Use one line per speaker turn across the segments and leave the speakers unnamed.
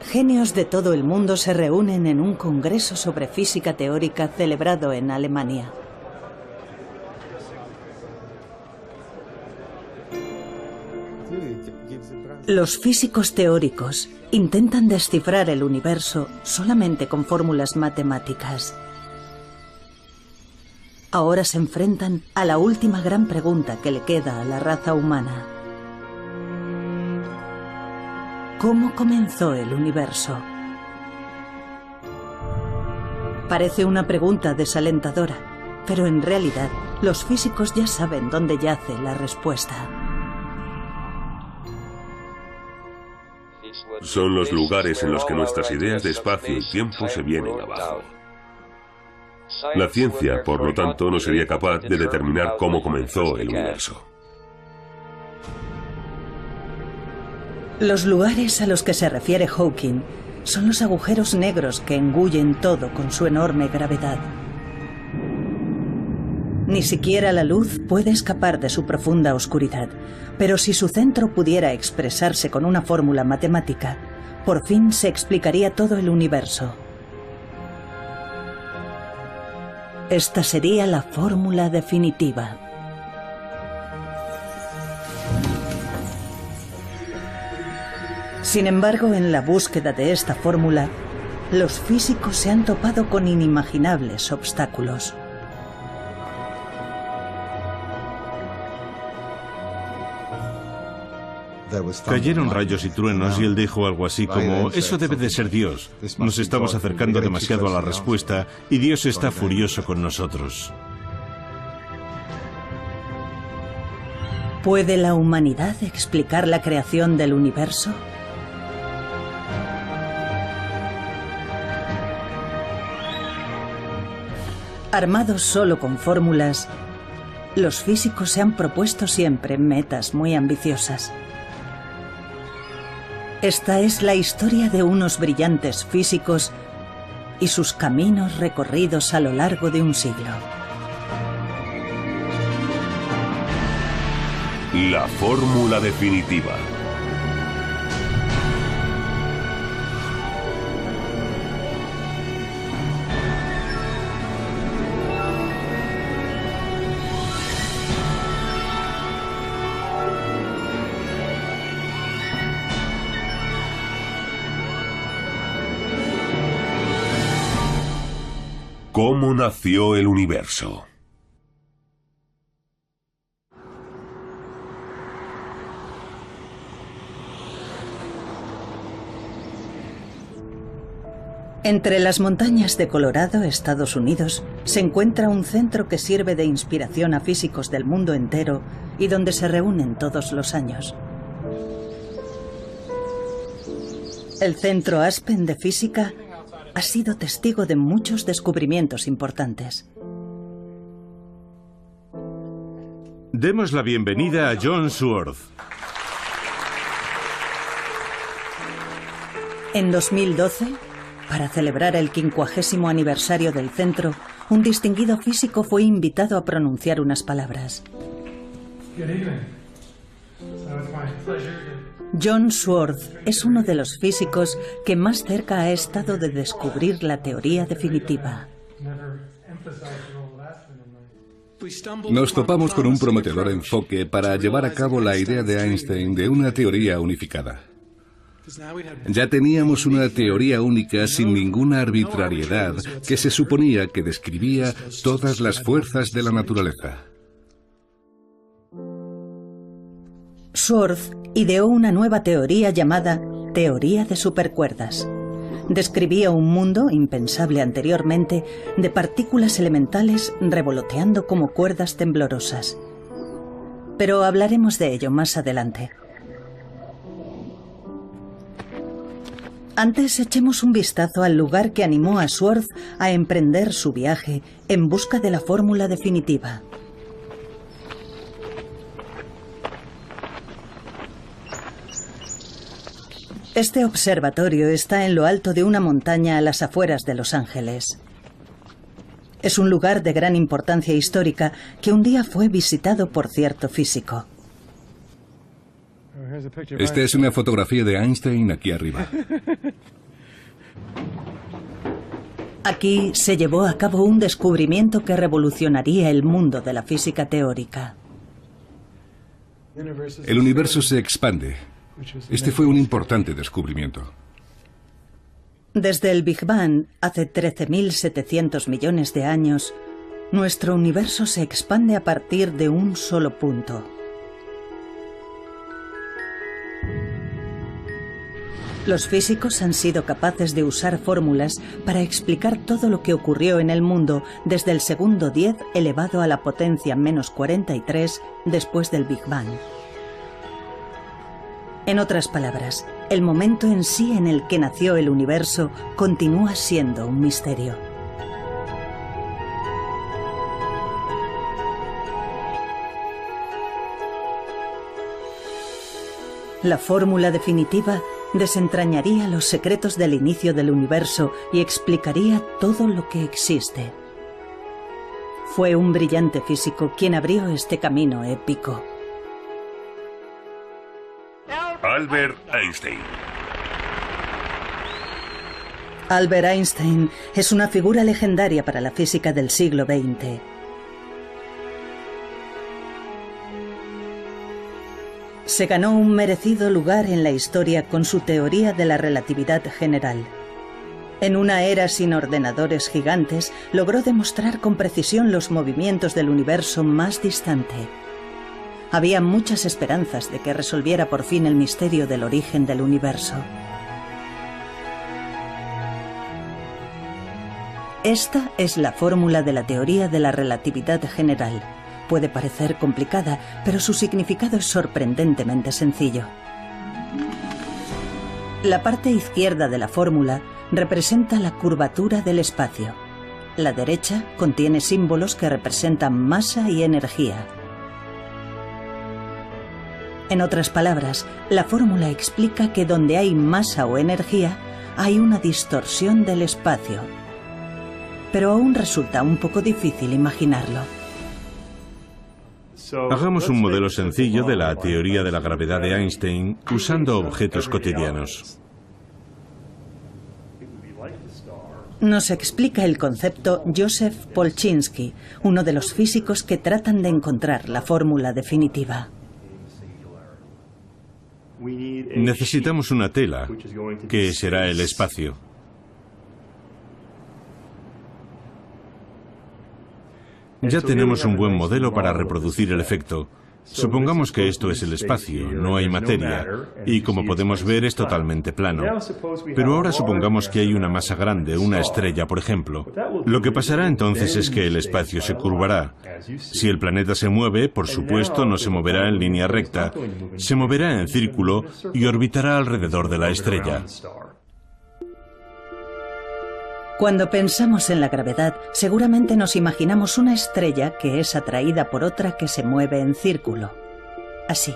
Genios de todo el mundo se reúnen en un congreso sobre física teórica celebrado en Alemania. Los físicos teóricos intentan descifrar el universo solamente con fórmulas matemáticas. Ahora se enfrentan a la última gran pregunta que le queda a la raza humana. ¿Cómo comenzó el universo? Parece una pregunta desalentadora, pero en realidad los físicos ya saben dónde yace la respuesta.
Son los lugares en los que nuestras ideas de espacio y tiempo se vienen abajo. La ciencia, por lo tanto, no sería capaz de determinar cómo comenzó el universo.
Los lugares a los que se refiere Hawking son los agujeros negros que engullen todo con su enorme gravedad. Ni siquiera la luz puede escapar de su profunda oscuridad, pero si su centro pudiera expresarse con una fórmula matemática, por fin se explicaría todo el universo. Esta sería la fórmula definitiva. Sin embargo, en la búsqueda de esta fórmula, los físicos se han topado con inimaginables obstáculos.
Cayeron rayos y truenos y él dijo algo así como: eso debe de ser Dios. Nos estamos acercando demasiado a la respuesta y Dios está furioso con nosotros.
¿Puede la humanidad explicar la creación del universo? Armados solo con fórmulas, los físicos se han propuesto siempre metas muy ambiciosas. Esta es la historia de unos brillantes físicos y sus caminos recorridos a lo largo de un siglo.
La fórmula definitiva. ¿Cómo nació el universo?
Entre las montañas de Colorado, Estados Unidos, se encuentra un centro que sirve de inspiración a físicos del mundo entero y donde se reúnen todos los años. El Centro Aspen de Física ha sido testigo de muchos descubrimientos importantes.
Demos la bienvenida a John Sworth.
En 2012, para celebrar el 50º aniversario del centro, un distinguido físico fue invitado a pronunciar unas palabras. John Sworth es uno de los físicos que más cerca ha estado de descubrir la teoría definitiva.
Nos topamos con un prometedor enfoque para llevar a cabo la idea de Einstein de una teoría unificada. Ya teníamos una teoría única sin ninguna arbitrariedad que se suponía que describía todas las fuerzas de la naturaleza.
Sworth ideó una nueva teoría llamada teoría de supercuerdas. Describía un mundo, impensable anteriormente, de partículas elementales revoloteando como cuerdas temblorosas. Pero hablaremos de ello más adelante. Antes echemos un vistazo al lugar que animó a Sworth a emprender su viaje en busca de la fórmula definitiva. Este observatorio está en lo alto de una montaña a las afueras de Los Ángeles. Es un lugar de gran importancia histórica que un día fue visitado por cierto físico.
Esta es una fotografía de Einstein aquí arriba.
Aquí se llevó a cabo un descubrimiento que revolucionaría el mundo de la física teórica.
El universo se expande. Este fue un importante descubrimiento.
Desde el Big Bang, hace 13.700 millones de años, nuestro universo se expande a partir de un solo punto. Los físicos han sido capaces de usar fórmulas para explicar todo lo que ocurrió en el mundo desde el segundo 10 elevado a la potencia menos 43 después del Big Bang. En otras palabras, el momento en sí en el que nació el universo continúa siendo un misterio. La fórmula definitiva desentrañaría los secretos del inicio del universo y explicaría todo lo que existe. Fue un brillante físico quien abrió este camino épico.
Albert Einstein.
Albert Einstein es una figura legendaria para la física del siglo XX. Se ganó un merecido lugar en la historia con su teoría de la relatividad general. En una era sin ordenadores gigantes, logró demostrar con precisión los movimientos del universo más distante. Había muchas esperanzas de que resolviera por fin el misterio del origen del universo. Esta es la fórmula de la teoría de la relatividad general. Puede parecer complicada, pero su significado es sorprendentemente sencillo. La parte izquierda de la fórmula representa la curvatura del espacio. La derecha contiene símbolos que representan masa y energía. En otras palabras, la fórmula explica que donde hay masa o energía, hay una distorsión del espacio. Pero aún resulta un poco difícil imaginarlo.
Hagamos un modelo sencillo de la teoría de la gravedad de Einstein usando objetos cotidianos.
Nos explica el concepto Joseph Polchinski, uno de los físicos que tratan de encontrar la fórmula definitiva.
Necesitamos una tela, que será el espacio. Ya tenemos un buen modelo para reproducir el efecto. Supongamos que esto es el espacio, no hay materia, y como podemos ver es totalmente plano. Pero ahora supongamos que hay una masa grande, una estrella, por ejemplo. Lo que pasará entonces es que el espacio se curvará. Si el planeta se mueve, por supuesto, no se moverá en línea recta, se moverá en círculo y orbitará alrededor de la estrella.
Cuando pensamos en la gravedad, seguramente nos imaginamos una estrella que es atraída por otra que se mueve en círculo. Así.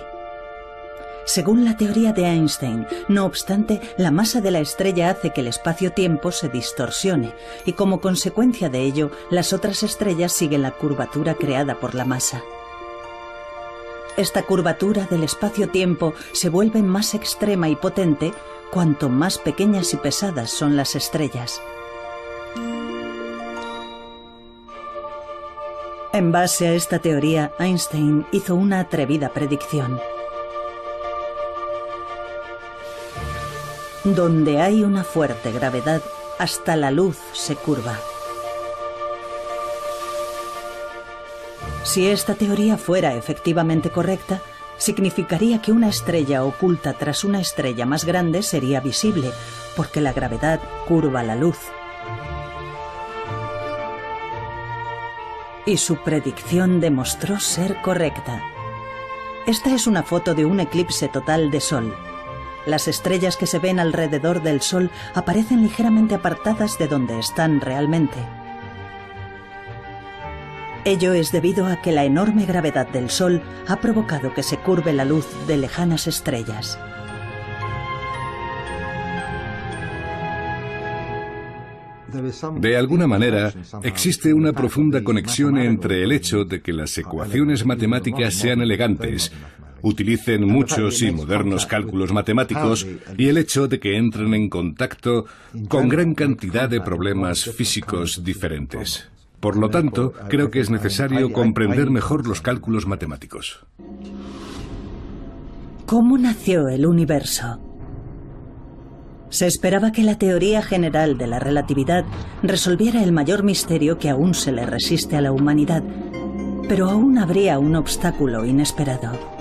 Según la teoría de Einstein, no obstante, la masa de la estrella hace que el espacio-tiempo se distorsione, y como consecuencia de ello, las otras estrellas siguen la curvatura creada por la masa. Esta curvatura del espacio-tiempo se vuelve más extrema y potente cuanto más pequeñas y pesadas son las estrellas. En base a esta teoría, Einstein hizo una atrevida predicción. Donde hay una fuerte gravedad, hasta la luz se curva. Si esta teoría fuera efectivamente correcta, significaría que una estrella oculta tras una estrella más grande sería visible, porque la gravedad curva la luz. Y su predicción demostró ser correcta. Esta es una foto de un eclipse total de Sol. Las estrellas que se ven alrededor del Sol aparecen ligeramente apartadas de donde están realmente. Ello es debido a que la enorme gravedad del Sol ha provocado que se curve la luz de lejanas estrellas.
De alguna manera, existe una profunda conexión entre el hecho de que las ecuaciones matemáticas sean elegantes, utilicen muchos y modernos cálculos matemáticos y el hecho de que entren en contacto con gran cantidad de problemas físicos diferentes. Por lo tanto, creo que es necesario comprender mejor los cálculos matemáticos.
¿Cómo nació el universo? Se esperaba que la teoría general de la relatividad resolviera el mayor misterio que aún se le resiste a la humanidad, pero aún habría un obstáculo inesperado.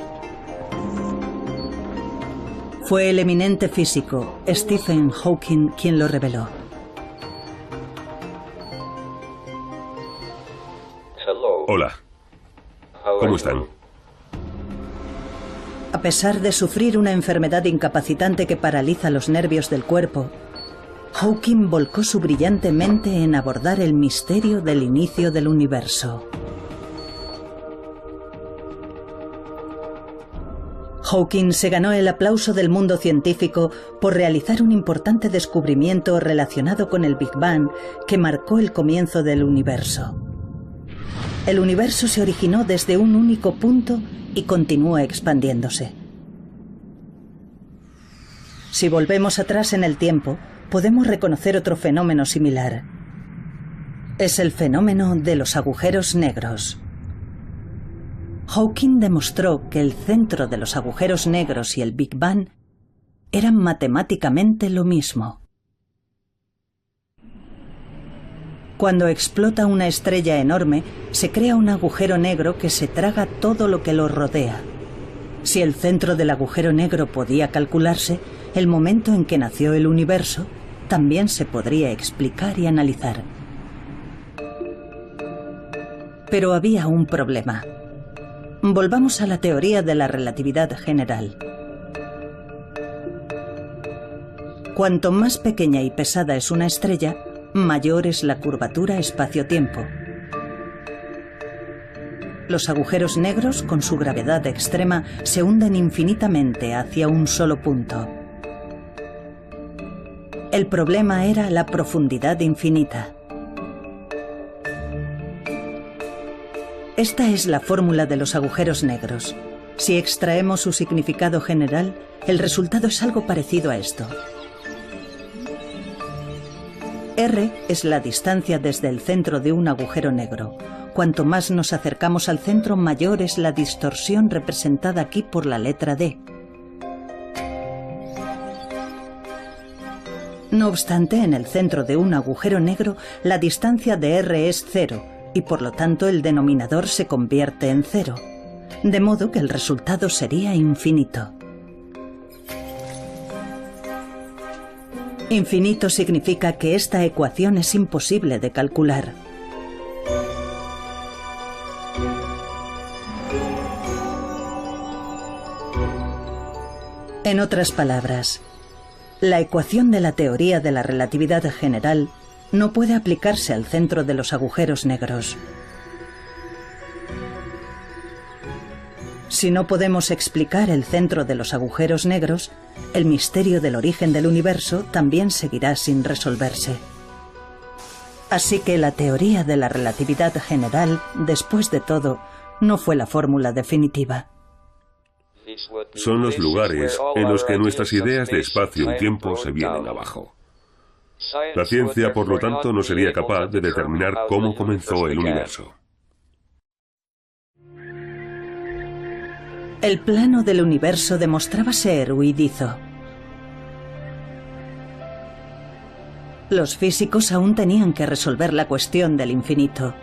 Fue el eminente físico Stephen Hawking quien lo reveló.
Hola. ¿Cómo están?
A pesar de sufrir una enfermedad incapacitante que paraliza los nervios del cuerpo, Hawking volcó su brillante mente en abordar el misterio del inicio del universo. Hawking se ganó el aplauso del mundo científico por realizar un importante descubrimiento relacionado con el Big Bang que marcó el comienzo del universo. El universo se originó desde un único punto y continúa expandiéndose. Si volvemos atrás en el tiempo, podemos reconocer otro fenómeno similar. Es el fenómeno de los agujeros negros. Hawking demostró que el centro de los agujeros negros y el Big Bang eran matemáticamente lo mismo. Cuando explota una estrella enorme, se crea un agujero negro que se traga todo lo que lo rodea. Si el centro del agujero negro podía calcularse, el momento en que nació el universo también se podría explicar y analizar. Pero había un problema. Volvamos a la teoría de la relatividad general. Cuanto más pequeña y pesada es una estrella, mayor es la curvatura espacio-tiempo. Los agujeros negros, con su gravedad extrema, se hunden infinitamente hacia un solo punto. El problema era la profundidad infinita. Esta es la fórmula de los agujeros negros. Si extraemos su significado general, el resultado es algo parecido a esto. R es la distancia desde el centro de un agujero negro. Cuanto más nos acercamos al centro, mayor es la distorsión representada aquí por la letra D. No obstante, en el centro de un agujero negro, la distancia de R es 0, y por lo tanto el denominador se convierte en 0, de modo que el resultado sería infinito. Infinito significa que esta ecuación es imposible de calcular. En otras palabras, la ecuación de la teoría de la relatividad general no puede aplicarse al centro de los agujeros negros. Si no podemos explicar el centro de los agujeros negros, el misterio del origen del universo también seguirá sin resolverse. Así que la teoría de la relatividad general, después de todo, no fue la fórmula definitiva.
Son los lugares en los que nuestras ideas de espacio y tiempo se vienen abajo. La ciencia, por lo tanto, no sería capaz de determinar cómo comenzó el universo.
El plano del universo demostraba ser huidizo. Los físicos aún tenían que resolver la cuestión del infinito.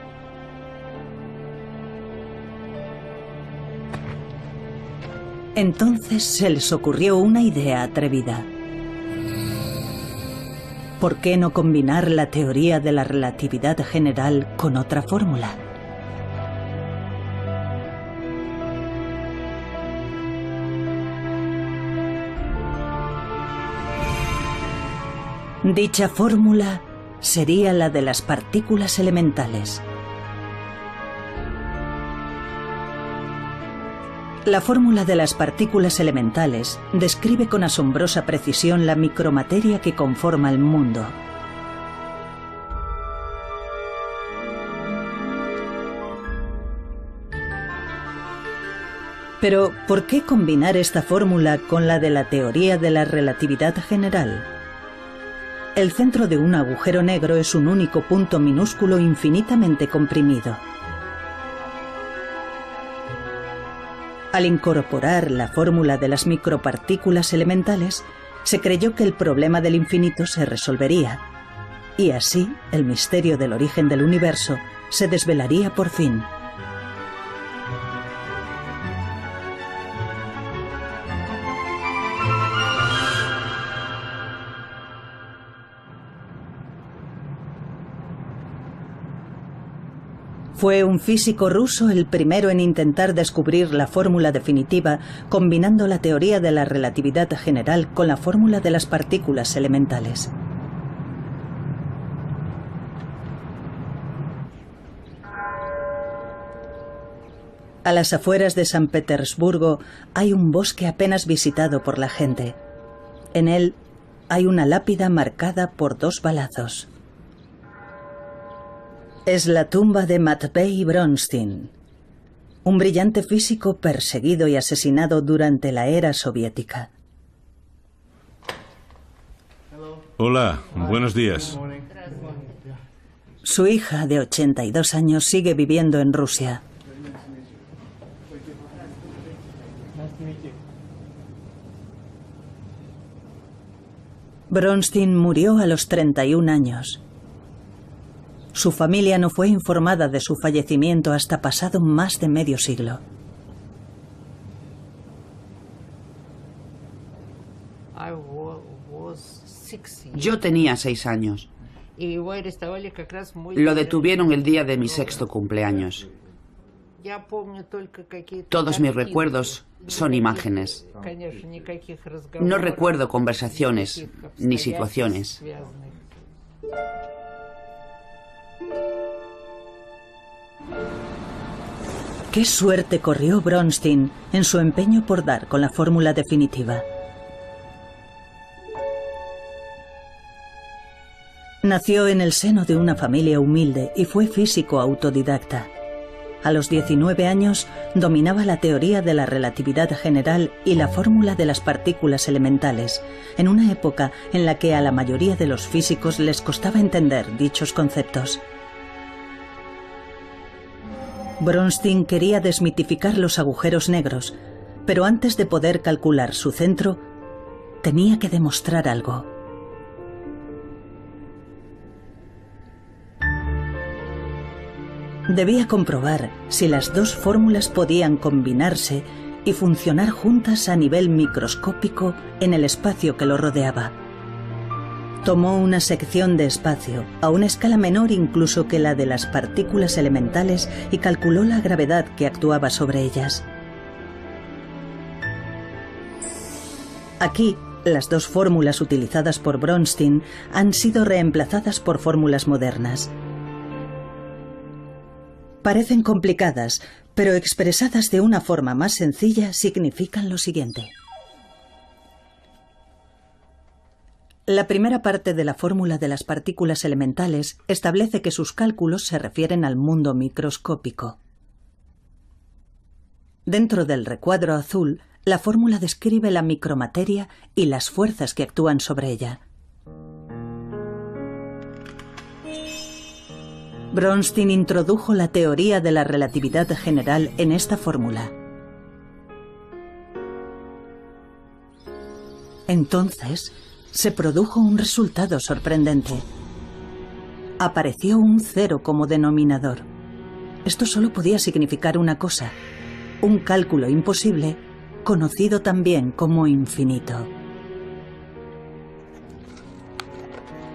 Entonces se les ocurrió una idea atrevida. ¿Por qué no combinar la teoría de la relatividad general con otra fórmula? Dicha fórmula sería la de las partículas elementales. La fórmula de las partículas elementales describe con asombrosa precisión la micromateria que conforma el mundo. Pero, ¿por qué combinar esta fórmula con la de la teoría de la relatividad general? El centro de un agujero negro es un único punto minúsculo infinitamente comprimido. Al incorporar la fórmula de las micropartículas elementales, se creyó que el problema del infinito se resolvería, y así el misterio del origen del universo se desvelaría por fin. Fue un físico ruso el primero en intentar descubrir la fórmula definitiva combinando la teoría de la relatividad general con la fórmula de las partículas elementales. A las afueras de San Petersburgo hay un bosque apenas visitado por la gente. En él hay una lápida marcada por 2 balazos. Es la tumba de Matvei Bronstein, un brillante físico perseguido y asesinado durante la era soviética.
Hola, buenos días.
Su hija, de 82 años, sigue viviendo en Rusia. Bronstein murió a los 31 años. Su familia no fue informada de su fallecimiento hasta pasado más de medio siglo.
Yo tenía 6 años. Lo detuvieron el día de mi 6º cumpleaños. Todos mis recuerdos son imágenes. No recuerdo conversaciones ni situaciones.
¿Qué suerte corrió Bronstein en su empeño por dar con la fórmula definitiva? Nació en el seno de una familia humilde y fue físico autodidacta. A los 19 años dominaba la teoría de la relatividad general y la fórmula de las partículas elementales, en una época en la que a la mayoría de los físicos les costaba entender dichos conceptos. Bronstein quería desmitificar los agujeros negros, pero antes de poder calcular su centro, tenía que demostrar algo. Debía comprobar si las 2 fórmulas podían combinarse y funcionar juntas a nivel microscópico en el espacio que lo rodeaba. Tomó una sección de espacio, a una escala menor incluso que la de las partículas elementales, y calculó la gravedad que actuaba sobre ellas. Aquí, las 2 fórmulas utilizadas por Bronstein han sido reemplazadas por fórmulas modernas. Parecen complicadas, pero expresadas de una forma más sencilla significan lo siguiente. La primera parte de la fórmula de las partículas elementales establece que sus cálculos se refieren al mundo microscópico. Dentro del recuadro azul, la fórmula describe la micromateria y las fuerzas que actúan sobre ella. Bronstein introdujo la teoría de la relatividad general en esta fórmula. Entonces, se produjo un resultado sorprendente. Apareció un 0 como denominador. Esto solo podía significar una cosa: un cálculo imposible, conocido también como infinito.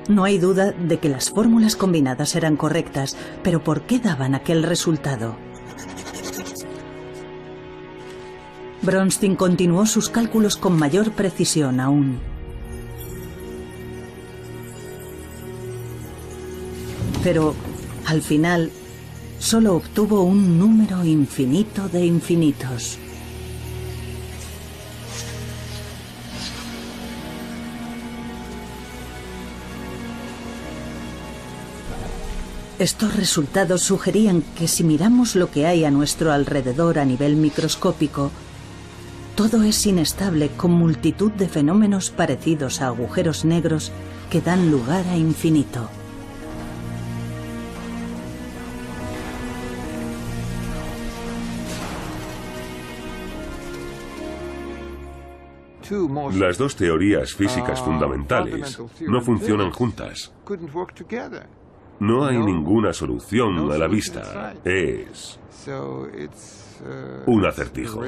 No hay duda de que las fórmulas combinadas eran correctas, pero ¿por qué daban aquel resultado? Bronstein continuó sus cálculos con mayor precisión aún. Pero, al final, solo obtuvo un número infinito de infinitos. Estos resultados sugerían que si miramos lo que hay a nuestro alrededor a nivel microscópico, Todo es inestable, con multitud de fenómenos parecidos a agujeros negros que dan lugar a infinito.
Las dos teorías físicas fundamentales no funcionan juntas. No hay ninguna solución a la vista. Es un acertijo.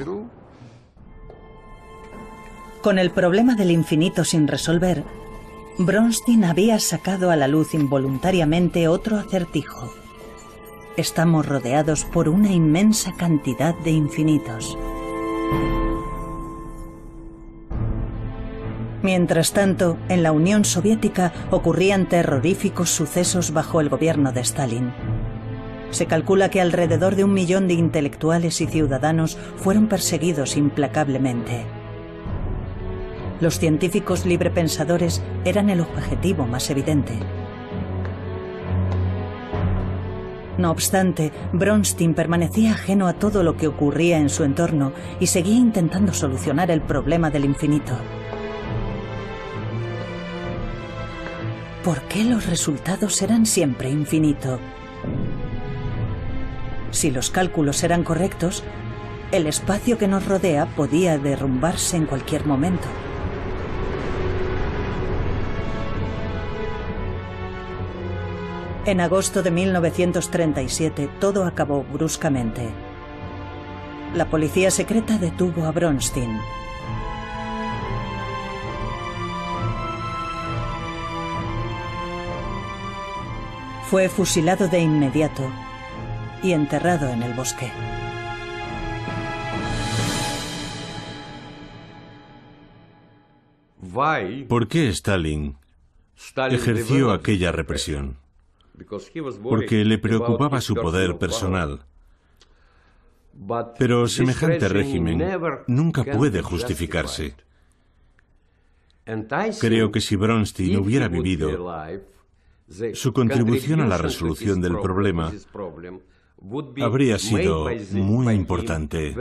Con el problema del infinito sin resolver, Bronstein había sacado a la luz involuntariamente otro acertijo. Estamos rodeados por una inmensa cantidad de infinitos. Mientras tanto, en la Unión Soviética ocurrían terroríficos sucesos bajo el gobierno de Stalin. Se calcula que alrededor de 1 millón de intelectuales y ciudadanos fueron perseguidos implacablemente. Los científicos librepensadores eran el objetivo más evidente. No obstante, Bronstein permanecía ajeno a todo lo que ocurría en su entorno y seguía intentando solucionar el problema del infinito. ¿Por qué los resultados eran siempre infinito? Si los cálculos eran correctos, el espacio que nos rodea podía derrumbarse en cualquier momento. En agosto de 1937, todo acabó bruscamente. La policía secreta detuvo a Bronstein. Fue fusilado de inmediato y enterrado en el bosque.
¿Por qué Stalin ejerció aquella represión? Porque le preocupaba su poder personal. Pero semejante régimen nunca puede justificarse. Creo que si Bronstein hubiera vivido, su contribución a la resolución del problema habría sido muy importante.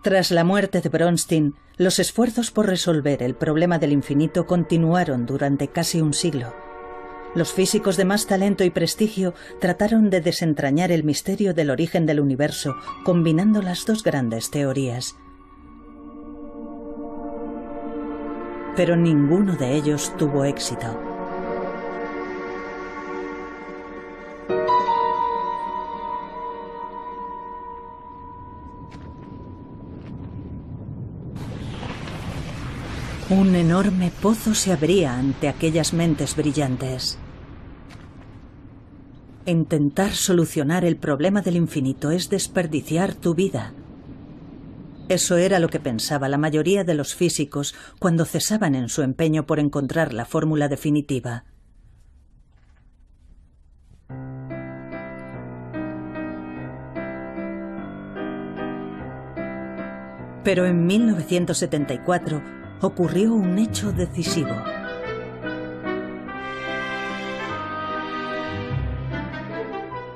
Tras la muerte de Bronstein, los esfuerzos por resolver el problema del infinito continuaron durante casi un siglo. Los físicos de más talento y prestigio trataron de desentrañar el misterio del origen del universo, combinando las dos grandes teorías. Pero ninguno de ellos tuvo éxito. Un enorme pozo se abría ante aquellas mentes brillantes. Intentar solucionar el problema del infinito es desperdiciar tu vida. Eso era lo que pensaba la mayoría de los físicos cuando cesaban en su empeño por encontrar la fórmula definitiva. Pero en 1974 ocurrió un hecho decisivo.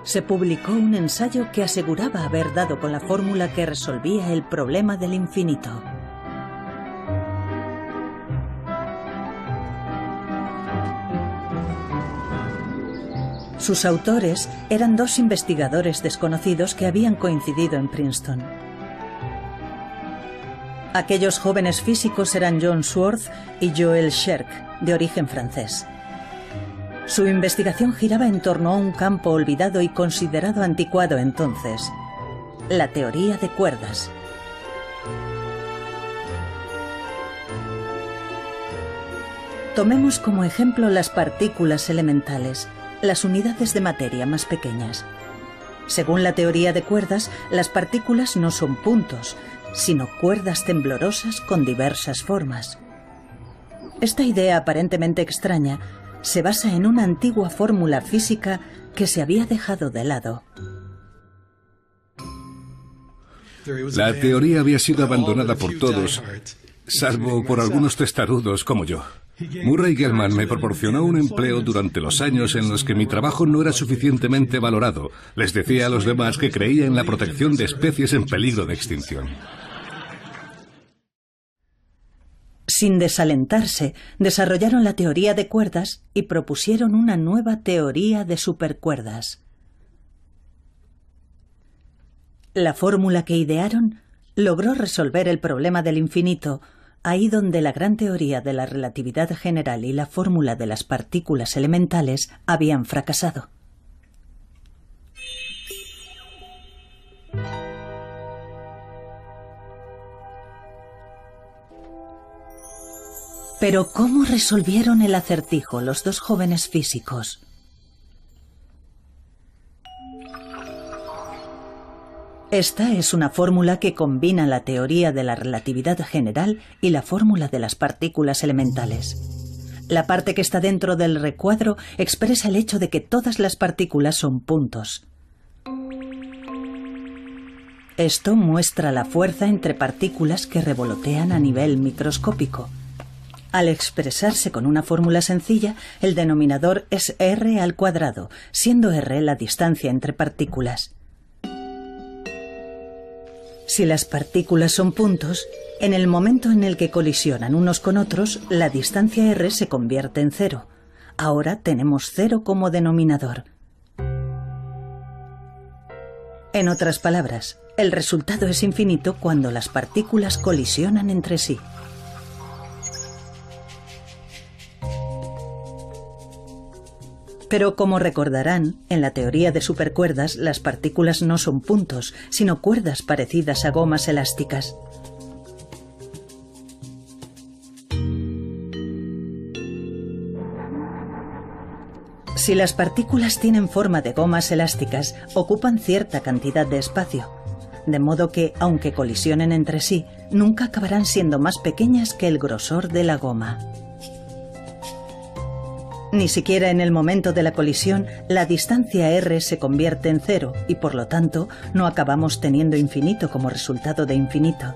Se publicó un ensayo que aseguraba haber dado con la fórmula que resolvía el problema del infinito. Sus autores eran dos investigadores desconocidos que habían coincidido en Princeton. Aquellos jóvenes físicos eran John Swartz y Joël Scherk, de origen francés. Su investigación giraba en torno a un campo olvidado y considerado anticuado entonces: la teoría de cuerdas. Tomemos como ejemplo las partículas elementales, las unidades de materia más pequeñas. Según la teoría de cuerdas, las partículas no son puntos, sino cuerdas temblorosas con diversas formas. Esta idea aparentemente extraña se basa en una antigua fórmula física que se había dejado de lado.
La teoría había sido abandonada por todos, salvo por algunos testarudos como yo. Murray Gell-Mann me proporcionó un empleo durante los años en los que mi trabajo no era suficientemente valorado. Les decía a los demás que creía en la protección de especies en peligro de extinción.
Sin desalentarse, desarrollaron la teoría de cuerdas y propusieron una nueva teoría de supercuerdas. La fórmula que idearon logró resolver el problema del infinito, ahí donde la gran teoría de la relatividad general y la fórmula de las partículas elementales habían fracasado. Pero ¿cómo resolvieron el acertijo los dos jóvenes físicos? Esta es una fórmula que combina la teoría de la relatividad general y la fórmula de las partículas elementales. La parte que está dentro del recuadro expresa el hecho de que todas las partículas son puntos. Esto muestra la fuerza entre partículas que revolotean a nivel microscópico. Al expresarse con una fórmula sencilla, el denominador es r², siendo r la distancia entre partículas. Si las partículas son puntos, en el momento en el que colisionan unos con otros, la distancia r se convierte en 0. Ahora tenemos 0 como denominador. En otras palabras, el resultado es infinito cuando las partículas colisionan entre sí. Pero como recordarán, en la teoría de supercuerdas las partículas no son puntos, sino cuerdas parecidas a gomas elásticas. Si las partículas tienen forma de gomas elásticas, ocupan cierta cantidad de espacio, de modo que, aunque colisionen entre sí, nunca acabarán siendo más pequeñas que el grosor de la goma. Ni siquiera en el momento de la colisión, la distancia r se convierte en 0 y por lo tanto no acabamos teniendo infinito como resultado de infinito.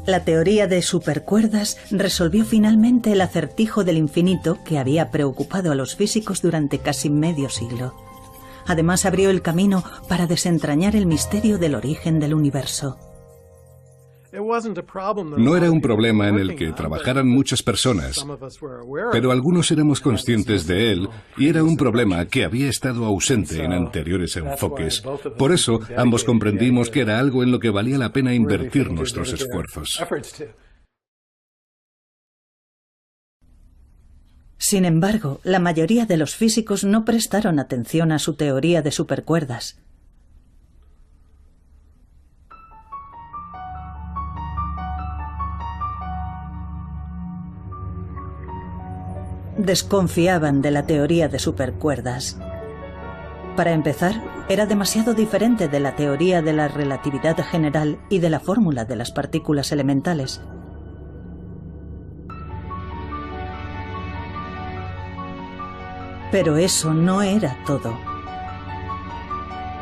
La teoría de supercuerdas resolvió finalmente el acertijo del infinito que había preocupado a los físicos durante casi medio siglo. Además abrió el camino para desentrañar el misterio del origen del universo.
No era un problema en el que trabajaran muchas personas, pero algunos éramos conscientes de él y era un problema que había estado ausente en anteriores enfoques. Por eso, ambos comprendimos que era algo en lo que valía la pena invertir nuestros esfuerzos.
Sin embargo, la mayoría de los físicos no prestaron atención a su teoría de supercuerdas. Desconfiaban de la teoría de supercuerdas. Para empezar, era demasiado diferente de la teoría de la relatividad general y de la fórmula de las partículas elementales. Pero eso no era todo.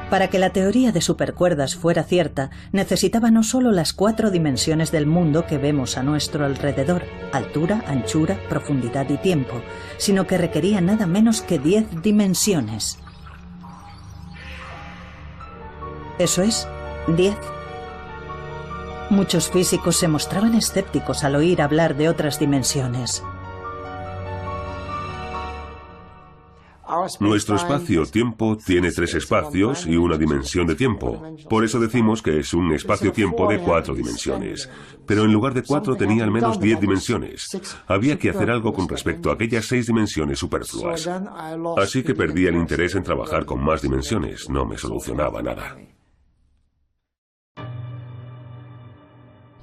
Para que la teoría de supercuerdas fuera cierta, necesitaba no solo las 4 dimensiones del mundo que vemos a nuestro alrededor, altura, anchura, profundidad y tiempo, sino que requería nada menos que 10 dimensiones. Eso es, 10. Muchos físicos se mostraban escépticos al oír hablar de otras dimensiones.
Nuestro espacio-tiempo tiene 3 espacios y una dimensión de tiempo. Por eso decimos que es un espacio-tiempo de 4 dimensiones. Pero en lugar de 4 tenía al menos 10 dimensiones. Había que hacer algo con respecto a aquellas 6 dimensiones superfluas. Así que perdí el interés en trabajar con más dimensiones. No me solucionaba nada.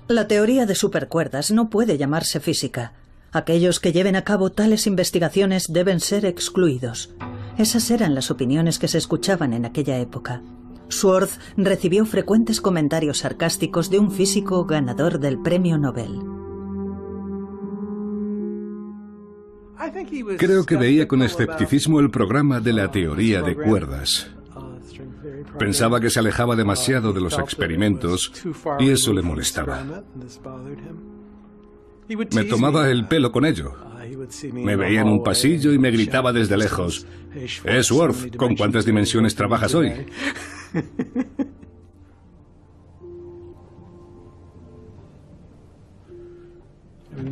La teoría de supercuerdas no puede llamarse física. Aquellos que lleven a cabo tales investigaciones deben ser excluidos. Esas eran las opiniones que se escuchaban en aquella época. Swartz recibió frecuentes comentarios sarcásticos de un físico ganador del premio Nobel.
Creo que veía con escepticismo el programa de la teoría de cuerdas. Pensaba que se alejaba demasiado de los experimentos y eso le molestaba. Me tomaba el pelo con ello. Me veía en un pasillo y me gritaba desde lejos: Schwartz, ¿con cuántas dimensiones trabajas hoy?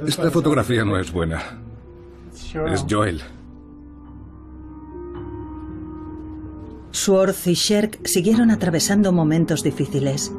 Esta fotografía no es buena. Es Joel.
Schwartz y Sherk siguieron atravesando momentos difíciles.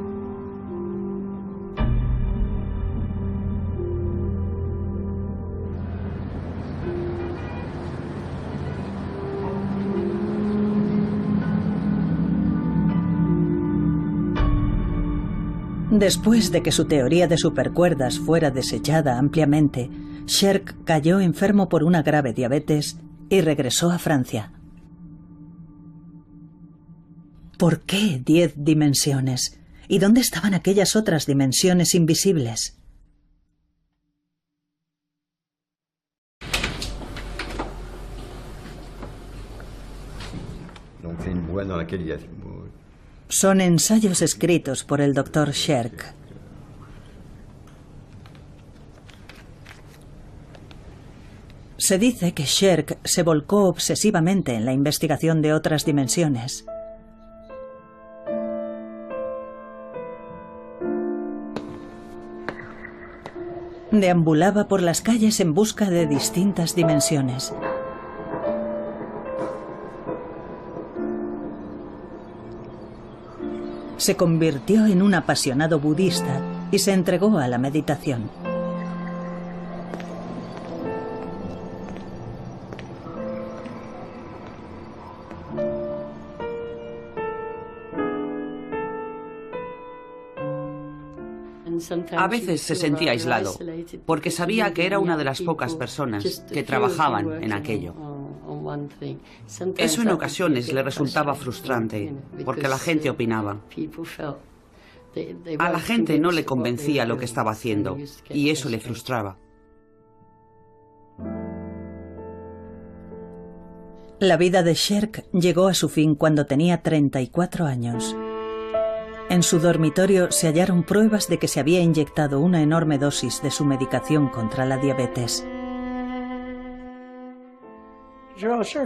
Después de que su teoría de supercuerdas fuera desechada ampliamente, Sherk cayó enfermo por una grave diabetes y regresó a Francia. ¿Por qué 10 dimensiones? ¿Y dónde estaban aquellas otras dimensiones invisibles? Son ensayos escritos por el Dr. Sherk. Se dice que Sherk se volcó obsesivamente en la investigación de otras dimensiones. Deambulaba por las calles en busca de distintas dimensiones. Se convirtió en un apasionado budista y se entregó a la meditación.
A veces se sentía aislado, porque sabía que era una de las pocas personas que trabajaban en aquello. Eso en ocasiones le resultaba frustrante, porque la gente opinaba. A la gente no le convencía lo que estaba haciendo, y eso le frustraba.
La vida de Sherk llegó a su fin cuando tenía 34 años. En su dormitorio se hallaron pruebas de que se había inyectado una enorme dosis de su medicación contra la diabetes.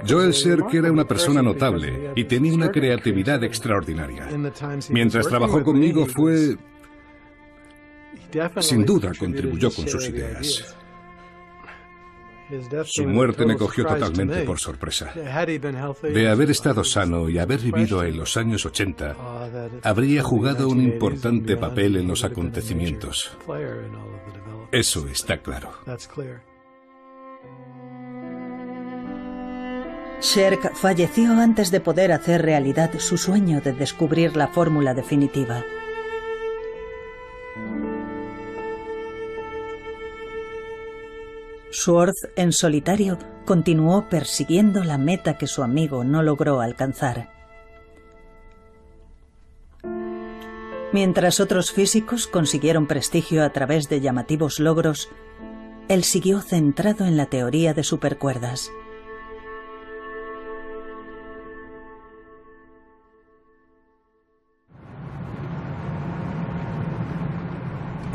Joel Sherk era una persona notable y tenía una creatividad extraordinaria. Mientras trabajó conmigo sin duda contribuyó con sus ideas. Su muerte me cogió totalmente por sorpresa. De haber estado sano y haber vivido en los años 80, habría jugado un importante papel en los acontecimientos. Eso está claro.
Sherk falleció antes de poder hacer realidad su sueño de descubrir la fórmula definitiva. Schwartz, en solitario, continuó persiguiendo la meta que su amigo no logró alcanzar. Mientras otros físicos consiguieron prestigio a través de llamativos logros, él siguió centrado en la teoría de supercuerdas.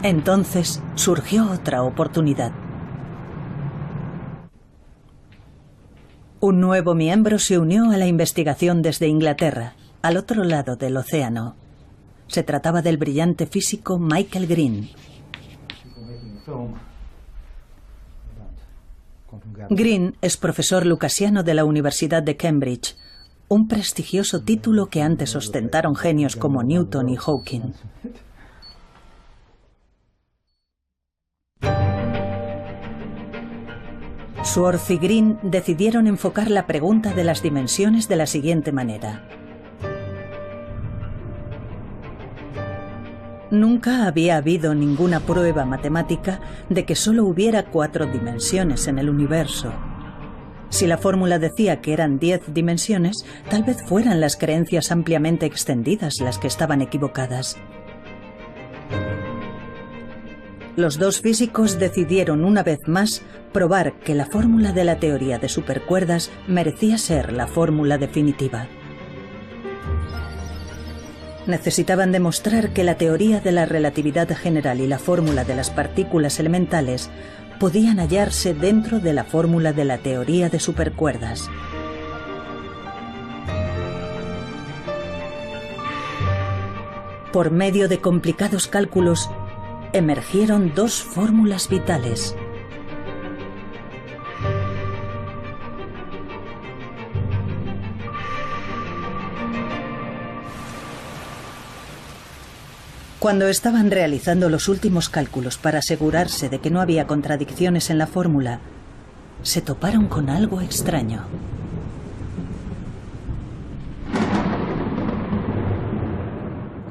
Entonces surgió otra oportunidad. Un nuevo miembro se unió a la investigación desde Inglaterra, al otro lado del océano. Se trataba del brillante físico Michael Green. Green es profesor lucasiano de la Universidad de Cambridge, un prestigioso título que antes ostentaron genios como Newton y Hawking. Schwartz y Green decidieron enfocar la pregunta de las dimensiones de la siguiente manera. Nunca había habido ninguna prueba matemática de que solo hubiera 4 dimensiones en el universo. Si la fórmula decía que eran 10 dimensiones, tal vez fueran las creencias ampliamente extendidas las que estaban equivocadas. Los dos físicos decidieron una vez más probar que la fórmula de la teoría de supercuerdas merecía ser la fórmula definitiva. Necesitaban demostrar que la teoría de la relatividad general y la fórmula de las partículas elementales podían hallarse dentro de la fórmula de la teoría de supercuerdas. Por medio de complicados cálculos, emergieron dos fórmulas vitales. Cuando estaban realizando los últimos cálculos para asegurarse de que no había contradicciones en la fórmula, se toparon con algo extraño.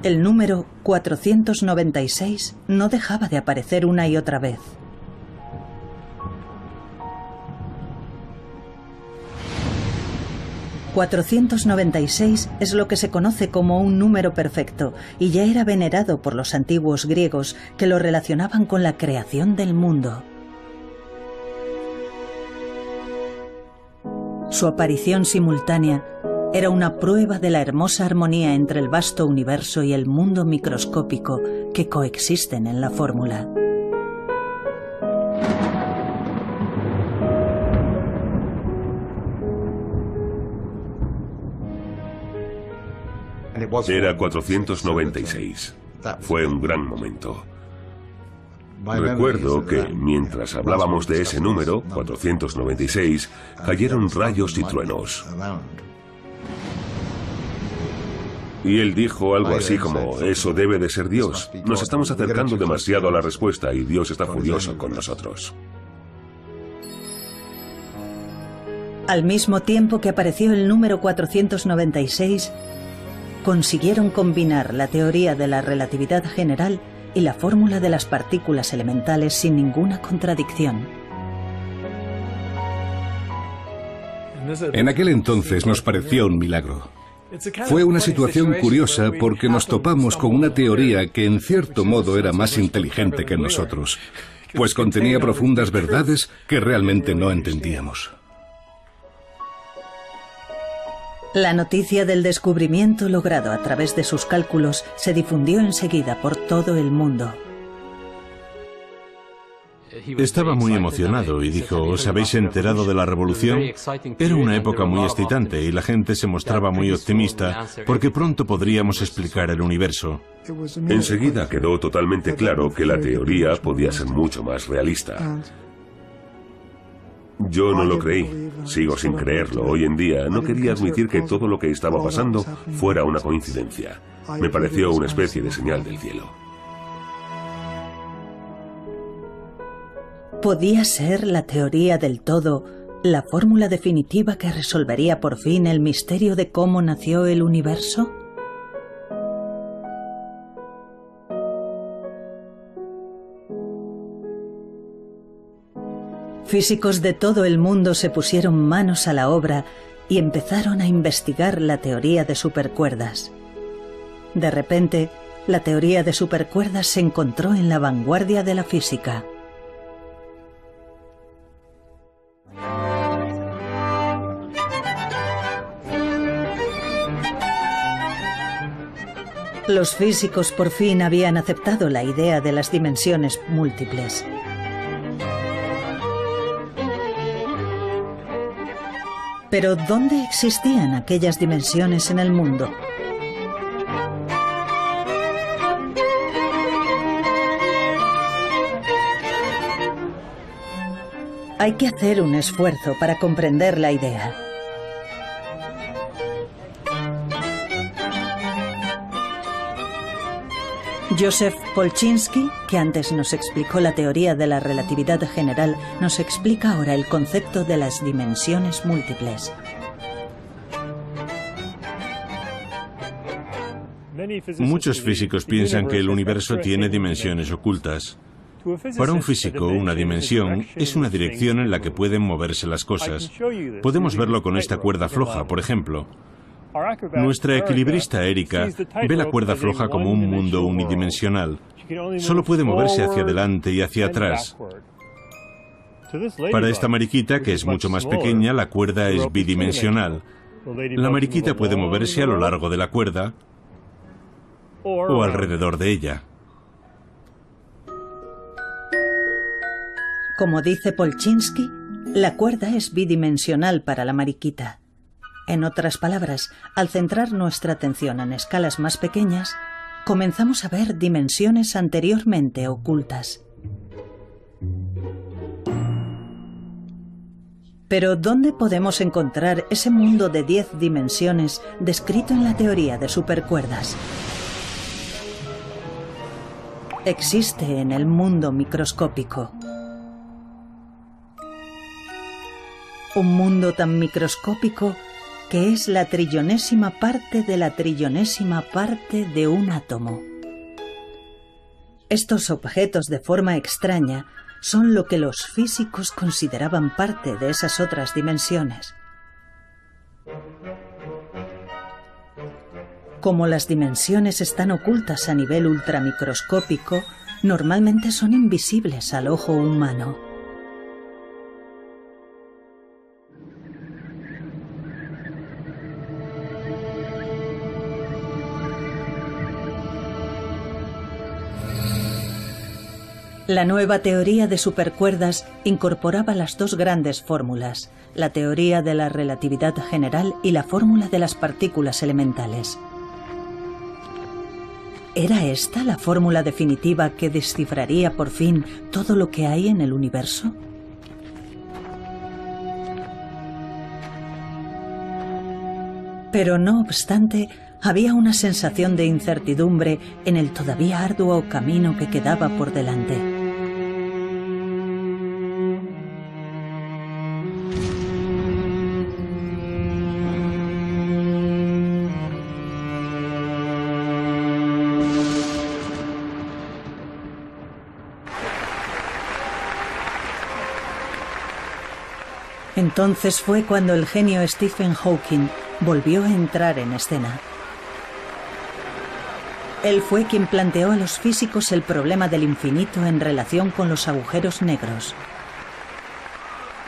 El número 496 no dejaba de aparecer una y otra vez. ...496 es lo que se conoce como un número perfecto y ya era venerado por los antiguos griegos que lo relacionaban con la creación del mundo. Su aparición simultánea era una prueba de la hermosa armonía entre el vasto universo y el mundo microscópico que coexisten en la fórmula.
Era 496. Fue un gran momento. Recuerdo que, mientras hablábamos de ese número, 496, cayeron rayos y truenos. Y él dijo algo así como, eso debe de ser Dios. Nos estamos acercando demasiado a la respuesta y Dios está furioso con nosotros.
Al mismo tiempo que apareció el número 496, consiguieron combinar la teoría de la relatividad general y la fórmula de las partículas elementales sin ninguna contradicción.
En aquel entonces nos pareció un milagro. Fue una situación curiosa porque nos topamos con una teoría que en cierto modo era más inteligente que nosotros, pues contenía profundas verdades que realmente no entendíamos.
La noticia del descubrimiento logrado a través de sus cálculos se difundió enseguida por todo el mundo.
Estaba muy emocionado y dijo, ¿os habéis enterado de la revolución? Era una época muy excitante y la gente se mostraba muy optimista porque pronto podríamos explicar el universo.
Enseguida quedó totalmente claro que la teoría podía ser mucho más realista. Yo no lo creí, sigo sin creerlo. Hoy en día no quería admitir que todo lo que estaba pasando fuera una coincidencia. Me pareció una especie de señal del cielo.
¿Podía ser la teoría del todo la fórmula definitiva que resolvería por fin el misterio de cómo nació el universo? Físicos de todo el mundo se pusieron manos a la obra y empezaron a investigar la teoría de supercuerdas. De repente, la teoría de supercuerdas se encontró en la vanguardia de la física. Los físicos por fin habían aceptado la idea de las dimensiones múltiples. Pero ¿dónde existían aquellas dimensiones en el mundo? Hay que hacer un esfuerzo para comprender la idea. Joseph Polchinski, que antes nos explicó la teoría de la relatividad general, nos explica ahora el concepto de las dimensiones múltiples.
Muchos físicos piensan que el universo tiene dimensiones ocultas. Para un físico, una dimensión es una dirección en la que pueden moverse las cosas. Podemos verlo con esta cuerda floja, por ejemplo. Nuestra equilibrista Erika ve la cuerda floja como un mundo unidimensional. Solo puede moverse hacia adelante y hacia atrás. Para esta mariquita, que es mucho más pequeña, la cuerda es bidimensional. La mariquita puede moverse a lo largo de la cuerda o alrededor de ella.
Como dice Polchinski, la cuerda es bidimensional para la mariquita. En otras palabras, al centrar nuestra atención en escalas más pequeñas, comenzamos a ver dimensiones anteriormente ocultas. Pero ¿dónde podemos encontrar ese mundo de 10 dimensiones descrito en la teoría de supercuerdas? Existe en el mundo microscópico. Un mundo tan microscópico que es la trillonésima parte de la trillonésima parte de un átomo. Estos objetos de forma extraña son lo que los físicos consideraban parte de esas otras dimensiones. Como las dimensiones están ocultas a nivel ultramicroscópico, normalmente son invisibles al ojo humano. La nueva teoría de supercuerdas incorporaba las dos grandes fórmulas, la teoría de la relatividad general y la fórmula de las partículas elementales. ¿Era esta la fórmula definitiva que descifraría por fin todo lo que hay en el universo? Pero no obstante, había una sensación de incertidumbre en el todavía arduo camino que quedaba por delante. Entonces fue cuando el genio Stephen Hawking volvió a entrar en escena. Él fue quien planteó a los físicos el problema del infinito en relación con los agujeros negros.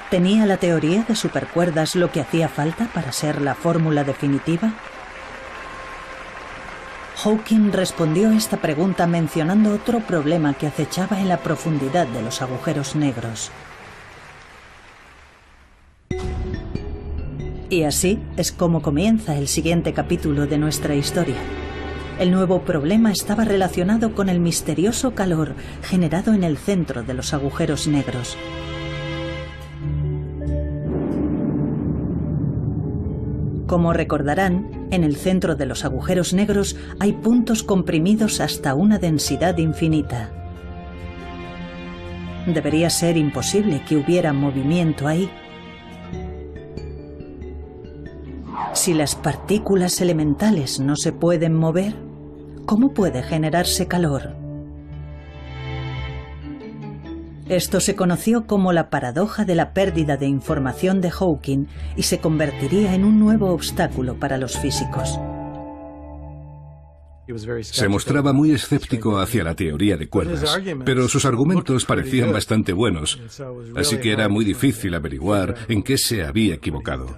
¿Tenía la teoría de supercuerdas lo que hacía falta para ser la fórmula definitiva? Hawking respondió a esta pregunta mencionando otro problema que acechaba en la profundidad de los agujeros negros. Y así es como comienza el siguiente capítulo de nuestra historia. El nuevo problema estaba relacionado con el misterioso calor generado en el centro de los agujeros negros. Como recordarán, en el centro de los agujeros negros hay puntos comprimidos hasta una densidad infinita. Debería ser imposible que hubiera movimiento ahí. Si las partículas elementales no se pueden mover, ¿cómo puede generarse calor? Esto se conoció como la paradoja de la pérdida de información de Hawking y se convertiría en un nuevo obstáculo para los físicos.
Se mostraba muy escéptico hacia la teoría de cuerdas, pero sus argumentos parecían bastante buenos, así que era muy difícil averiguar en qué se había equivocado.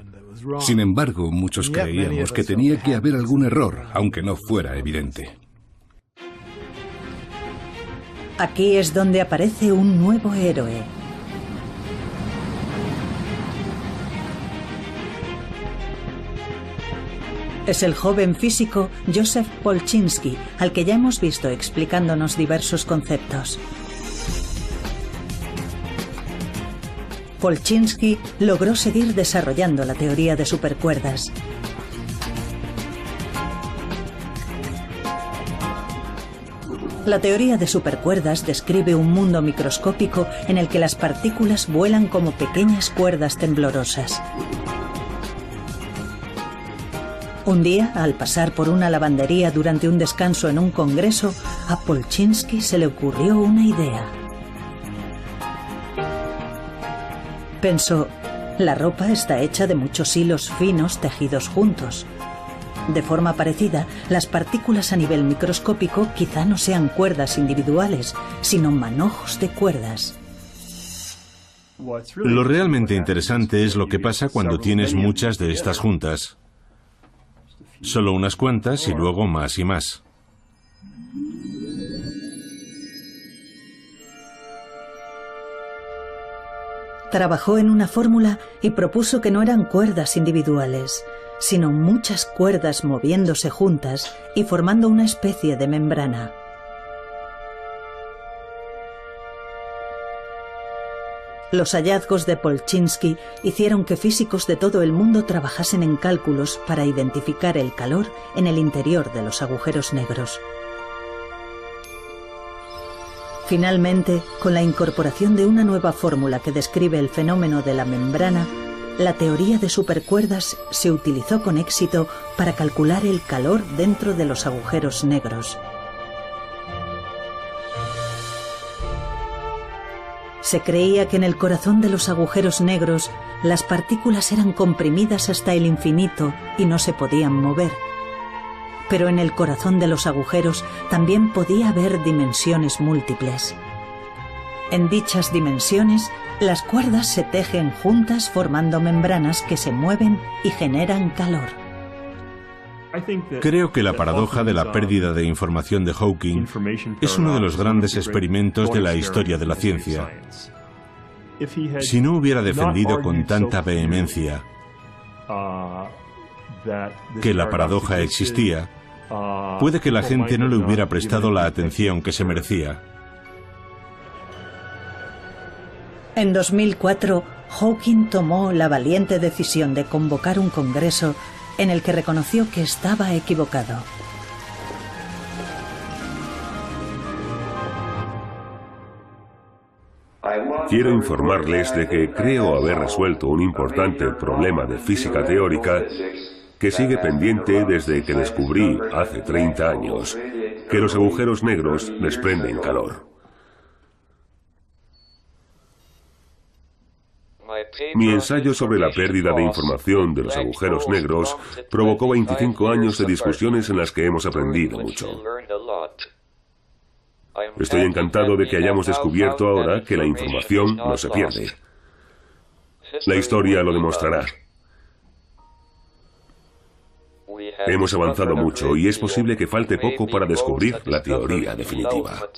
Sin embargo, muchos creíamos que tenía que haber algún error, aunque no fuera evidente.
Aquí es donde aparece un nuevo héroe. Es el joven físico Joseph Polchinski, al que ya hemos visto explicándonos diversos conceptos. Polchinski logró seguir desarrollando la teoría de supercuerdas. La teoría de supercuerdas describe un mundo microscópico en el que las partículas vuelan como pequeñas cuerdas temblorosas. Un día, al pasar por una lavandería durante un descanso en un congreso, a Polchinski se le ocurrió una idea. Pensó, la ropa está hecha de muchos hilos finos tejidos juntos. De forma parecida, las partículas a nivel microscópico quizá no sean cuerdas individuales, sino manojos de cuerdas.
Lo realmente interesante es lo que pasa cuando tienes muchas de estas juntas. Solo unas cuantas y luego más y más.
Trabajó en una fórmula y propuso que no eran cuerdas individuales, sino muchas cuerdas moviéndose juntas y formando una especie de membrana. Los hallazgos de Polchinski hicieron que físicos de todo el mundo trabajasen en cálculos para identificar el calor en el interior de los agujeros negros. Finalmente, con la incorporación de una nueva fórmula que describe el fenómeno de la membrana, la teoría de supercuerdas se utilizó con éxito para calcular el calor dentro de los agujeros negros. Se creía que en el corazón de los agujeros negros las partículas eran comprimidas hasta el infinito y no se podían mover. Pero en el corazón de los agujeros también podía haber dimensiones múltiples. En dichas dimensiones, las cuerdas se tejen juntas formando membranas que se mueven y generan calor.
Creo que la paradoja de la pérdida de información de Hawking es uno de los grandes experimentos de la historia de la ciencia. Si no hubiera defendido con tanta vehemencia que la paradoja existía, puede que la gente no le hubiera prestado la atención que se merecía.
En 2004, Hawking tomó la valiente decisión de convocar un congreso en el que reconoció que estaba equivocado.
Quiero informarles de que creo haber resuelto un importante problema de física teórica que sigue pendiente desde que descubrí, hace 30 años, que los agujeros negros desprenden calor. Mi ensayo sobre la pérdida de información de los agujeros negros provocó 25 años de discusiones en las que hemos aprendido mucho. Estoy encantado de que hayamos descubierto ahora que la información no se pierde. La historia lo demostrará. Hemos avanzado mucho y es posible que falte poco para descubrir la teoría definitiva.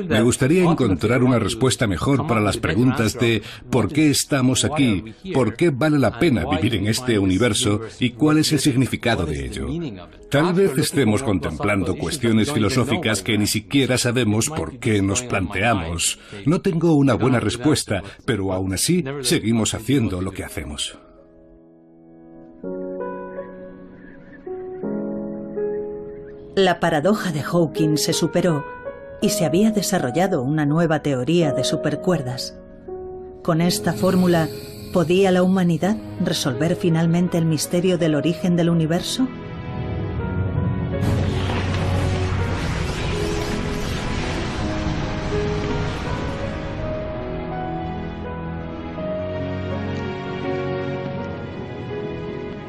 Me gustaría encontrar una respuesta mejor para las preguntas de ¿por qué estamos aquí? ¿Por qué vale la pena vivir en este universo? ¿Y cuál es el significado de ello? Tal vez estemos contemplando cuestiones filosóficas que ni siquiera sabemos por qué nos planteamos. No tengo una buena respuesta, pero aún así seguimos haciendo lo que hacemos.
La paradoja de Hawking se superó y se había desarrollado una nueva teoría de supercuerdas. Con esta fórmula, ¿podía la humanidad resolver finalmente el misterio del origen del universo?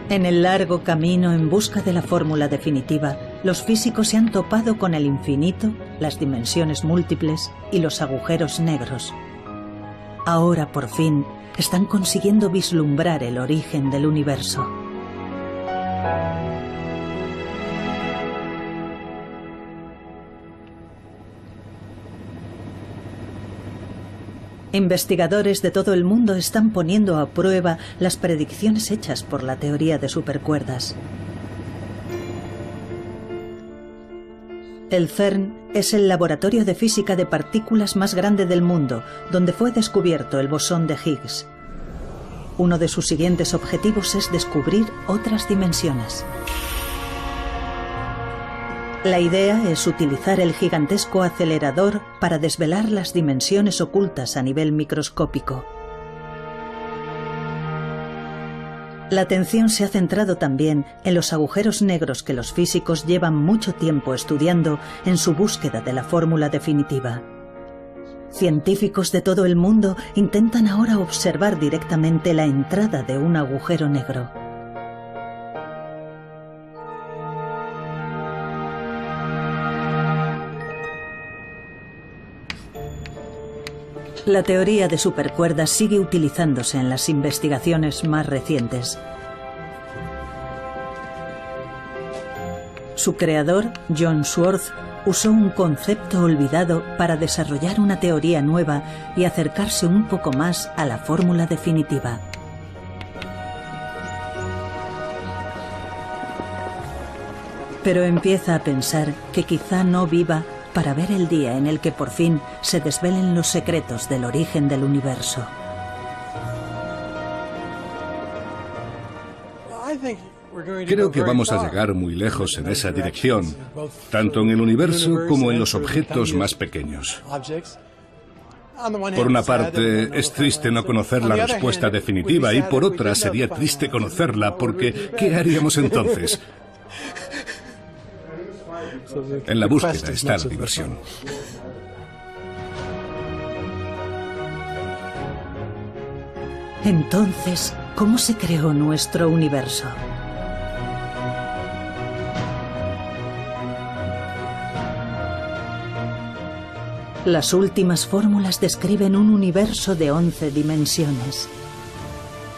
En el largo camino en busca de la fórmula definitiva, los físicos se han topado con el infinito, las dimensiones múltiples y los agujeros negros. Ahora, por fin, están consiguiendo vislumbrar el origen del universo. Investigadores de todo el mundo están poniendo a prueba las predicciones hechas por la teoría de supercuerdas. El CERN es el laboratorio de física de partículas más grande del mundo, donde fue descubierto el bosón de Higgs. Uno de sus siguientes objetivos es descubrir otras dimensiones. La idea es utilizar el gigantesco acelerador para desvelar las dimensiones ocultas a nivel microscópico. La atención se ha centrado también en los agujeros negros que los físicos llevan mucho tiempo estudiando en su búsqueda de la fórmula definitiva. Científicos de todo el mundo intentan ahora observar directamente la entrada de un agujero negro. La teoría de supercuerdas sigue utilizándose en las investigaciones más recientes. Su creador, John Swartz, usó un concepto olvidado para desarrollar una teoría nueva y acercarse un poco más a la fórmula definitiva. Pero empieza a pensar que quizá no viva para ver el día en el que por fin se desvelen los secretos del origen del universo.
Creo que vamos a llegar muy lejos en esa dirección, tanto en el universo como en los objetos más pequeños. Por una parte, es triste no conocer la respuesta definitiva y por otra sería triste conocerla porque ¿qué haríamos entonces? En la búsqueda está la diversión.
Entonces, ¿cómo se creó nuestro universo? Las últimas fórmulas describen un universo de 11 dimensiones.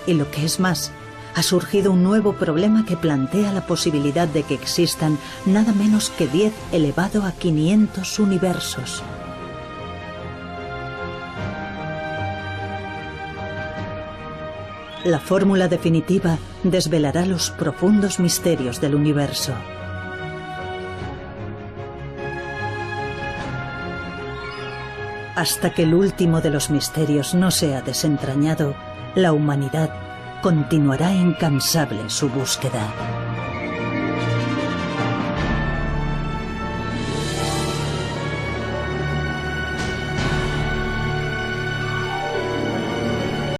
Y lo que es más, ha surgido un nuevo problema que plantea la posibilidad de que existan nada menos que 10 elevado a 500 universos. La fórmula definitiva desvelará los profundos misterios del universo. Hasta que el último de los misterios no sea desentrañado, la humanidad continuará incansable su búsqueda.